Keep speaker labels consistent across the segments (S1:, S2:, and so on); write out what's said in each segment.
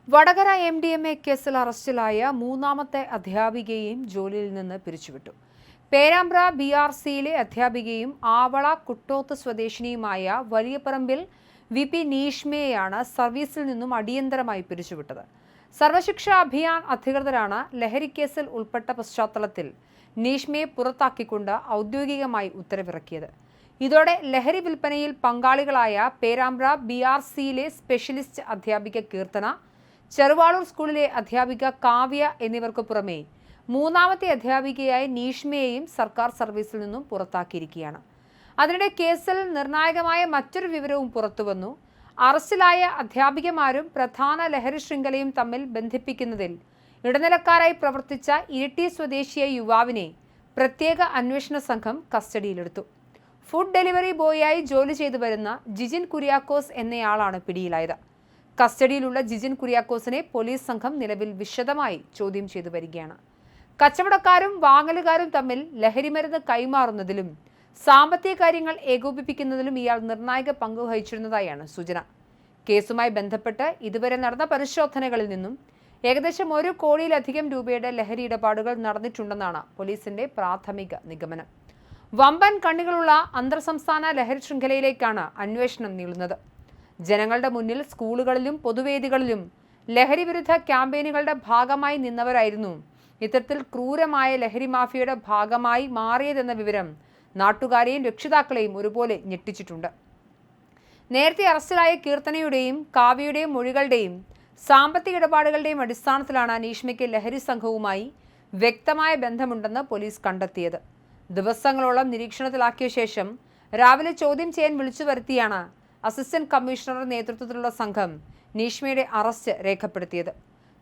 S1: Vadakara MDMA കേസിൽ അറസ്റ്റിലായ മൂന്നാമത്തെ അധ്യാപികയെയും ജോലിയിൽ നിന്ന് പിരിച്ചുവിട്ടു. പേരാമ്പ്ര BRCയിലെ അധ്യാപികയും ആവള കുട്ടോത്ത് സ്വദേശിനിയുമായ വലിയപറമ്പിൽ VP നീഷ്മയെയാണ് സർവീസിൽ നിന്നും അടിയന്തരമായി പിരിച്ചുവിട്ടത്. സർവശിക്ഷാ അഭിയാൻ അധികൃതരാണ് ലഹരിക്കേസിൽ ഉൾപ്പെട്ട പശ്ചാത്തലത്തിൽ നീഷ്മയെ പുറത്താക്കിക്കൊണ്ട് ഔദ്യോഗികമായി ഉത്തരവിറക്കിയത്. ഇതോടെ ലഹരി വിൽപ്പനയിൽ പങ്കാളികളായ പേരാമ്പ്ര BRCയിലെ സ്പെഷ്യലിസ്റ്റ് അധ്യാപിക കീർത്തന, ചെറുവാളൂർ സ്കൂളിലെ അധ്യാപിക കാവ്യ എന്നിവർക്ക് പുറമെ മൂന്നാമത്തെ അധ്യാപികയായി നീഷ്മയെയും സർക്കാർ സർവീസിൽ നിന്നും പുറത്താക്കിയിരിക്കുകയാണ്. അതിനിടെ കേസിൽ നിർണായകമായ മറ്റൊരു വിവരവും പുറത്തുവന്നു. അറസ്റ്റിലായ അധ്യാപികമാരും പ്രധാന ലഹരി ശൃംഖലയും തമ്മിൽ ബന്ധിപ്പിക്കുന്നതിൽ ഇടനിലക്കാരായി പ്രവർത്തിച്ച ഇരിട്ടി സ്വദേശിയായ യുവാവിനെ പ്രത്യേക അന്വേഷണ സംഘം കസ്റ്റഡിയിലെടുത്തു. ഫുഡ് ഡെലിവറി ബോയായി ജോലി ചെയ്തു വരുന്ന ജിജിൻ കുര്യാക്കോസ് എന്നയാളാണ് പിടിയിലായത്. കസ്റ്റഡിയിലുള്ള ജിജിൻ കുര്യാക്കോസിനെ പോലീസ് സംഘം നിലവിൽ വിശദമായി ചോദ്യം ചെയ്തു വരികയാണ്. കച്ചവടക്കാരും വാങ്ങലുകാരും തമ്മിൽ ലഹരിമരുന്ന് കൈമാറുന്നതിലും സാമ്പത്തിക കാര്യങ്ങൾ ഏകോപിപ്പിക്കുന്നതിലും ഇയാൾ നിർണായക പങ്ക് വഹിച്ചിരുന്നതായാണ് സൂചന. കേസുമായി ബന്ധപ്പെട്ട് ഇതുവരെ നടന്ന പരിശോധനകളിൽ നിന്നും ഏകദേശം 1 കോടിയിലധികം രൂപയുടെ ലഹരി ഇടപാടുകൾ നടന്നിട്ടുണ്ടെന്നാണ് പോലീസിന്റെ പ്രാഥമിക നിഗമനം. വമ്പൻ കണ്ണികളുള്ള അന്തർ സംസ്ഥാന ലഹരി ശൃംഖലയിലേക്കാണ് അന്വേഷണം നീളുന്നത്. ജനങ്ങളുടെ മുന്നിൽ സ്കൂളുകളിലും പൊതുവേദികളിലും ലഹരി വിരുദ്ധ ക്യാമ്പയിനുകളുടെ ഭാഗമായി നിന്നവരായിരുന്നു ഇത്തരത്തിൽ ക്രൂരമായ ലഹരി മാഫിയയുടെ ഭാഗമായി മാറിയതെന്ന വിവരം നാട്ടുകാരെയും രക്ഷിതാക്കളെയും ഒരുപോലെ ഞെട്ടിച്ചിട്ടുണ്ട്. നേരത്തെ അറസ്റ്റിലായ കീർത്തനയുടെയും കാവ്യയുടെയും മൊഴികളുടെയും സാമ്പത്തിക ഇടപാടുകളുടെയും അടിസ്ഥാനത്തിലാണ് നീഷ്മയ്ക്ക് ലഹരി സംഘവുമായി വ്യക്തമായ ബന്ധമുണ്ടെന്ന് പോലീസ് കണ്ടെത്തിയത്. ദിവസങ്ങളോളം നിരീക്ഷണത്തിലാക്കിയ ശേഷം രാവിലെ ചോദ്യം ചെയ്യാൻ വിളിച്ചു വരുത്തിയാണ് അസിസ്റ്റന്റ് കമ്മീഷണറുടെ നേതൃത്വത്തിലുള്ള സംഘം നീഷ്മയുടെ അറസ്റ്റ് രേഖപ്പെടുത്തിയത്.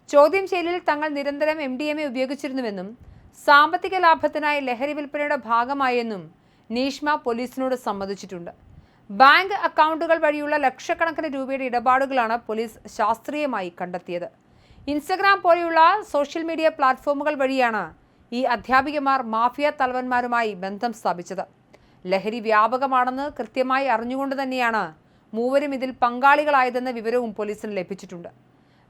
S1: ചോദ്യം ചെയ്യലിൽ തങ്ങൾ നിരന്തരം MDMA ഉപയോഗിച്ചിരുന്നുവെന്നും സാമ്പത്തിക ലാഭത്തിനായി ലഹരി വിൽപ്പനയുടെ ഭാഗമായെന്നും നീഷ്മ പോലീസിനോട് സമ്മതിച്ചിട്ടുണ്ട്. ബാങ്ക് അക്കൗണ്ടുകൾ വഴിയുള്ള ലക്ഷക്കണക്കിന് രൂപയുടെ ഇടപാടുകളാണ് പോലീസ് ശാസ്ത്രീയമായി കണ്ടെത്തിയത്. ഇൻസ്റ്റഗ്രാം പോലെയുള്ള സോഷ്യൽ മീഡിയ പ്ലാറ്റ്ഫോമുകൾ വഴിയാണ് ഈ അധ്യാപികമാർ മാഫിയ തലവന്മാരുമായി ബന്ധം സ്ഥാപിച്ചത്. ലഹരി വ്യാപകമാണെന്ന് കൃത്യമായി അറിഞ്ഞുകൊണ്ട് തന്നെയാണ് മൂവരും ഇതിൽ പങ്കാളികളായതെന്ന വിവരവും പോലീസിന് ലഭിച്ചിട്ടുണ്ട്.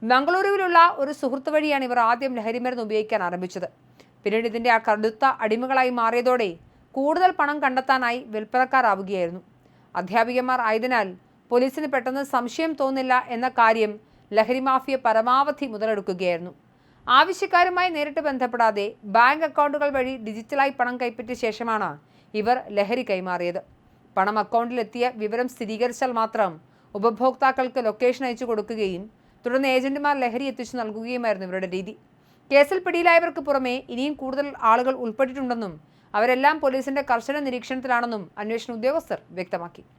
S1: മംഗളൂരുവിലുള്ള ഒരു സുഹൃത്ത് വഴിയാണ് ഇവർ ആദ്യം ലഹരിമരുന്ന് ഉപയോഗിക്കാൻ ആരംഭിച്ചത്. പിന്നീട് ഇതിന്റെ കടുത്ത അടിമകളായി മാറിയതോടെ കൂടുതൽ പണം കണ്ടെത്താനായി വിൽപ്പനക്കാരാവുകയായിരുന്നു. അധ്യാപികമാർ ആയതിനാൽ പോലീസിന് പെട്ടെന്ന് സംശയം തോന്നില്ല എന്ന കാര്യം ലഹരി മാഫിയ പരമാവധി മുതലെടുക്കുകയായിരുന്നു. ആവശ്യക്കാരുമായി നേരിട്ട് ബന്ധപ്പെടാതെ ബാങ്ക് അക്കൗണ്ടുകൾ വഴി ഡിജിറ്റലായി പണം കൈപ്പറ്റിയ ശേഷമാണ് ഇവർ ലഹരി കൈമാറിയത്. പണം അക്കൗണ്ടിലെത്തിയ വിവരം സ്ഥിരീകരിച്ചാൽ മാത്രം ഉപഭോക്താക്കൾക്ക് ലൊക്കേഷൻ അയച്ചു കൊടുക്കുകയും തുടർന്ന് ഏജന്റുമാർ ലഹരി എത്തിച്ചു നൽകുകയുമായിരുന്നു ഇവരുടെ രീതി. കേസിൽ പിടിയിലായവർക്ക് പുറമെ ഇനിയും കൂടുതൽ ആളുകൾ ഉൾപ്പെട്ടിട്ടുണ്ടെന്നും അവരെല്ലാം പോലീസിന്റെ കർശന നിരീക്ഷണത്തിലാണെന്നും അന്വേഷണ ഉദ്യോഗസ്ഥർ വ്യക്തമാക്കി.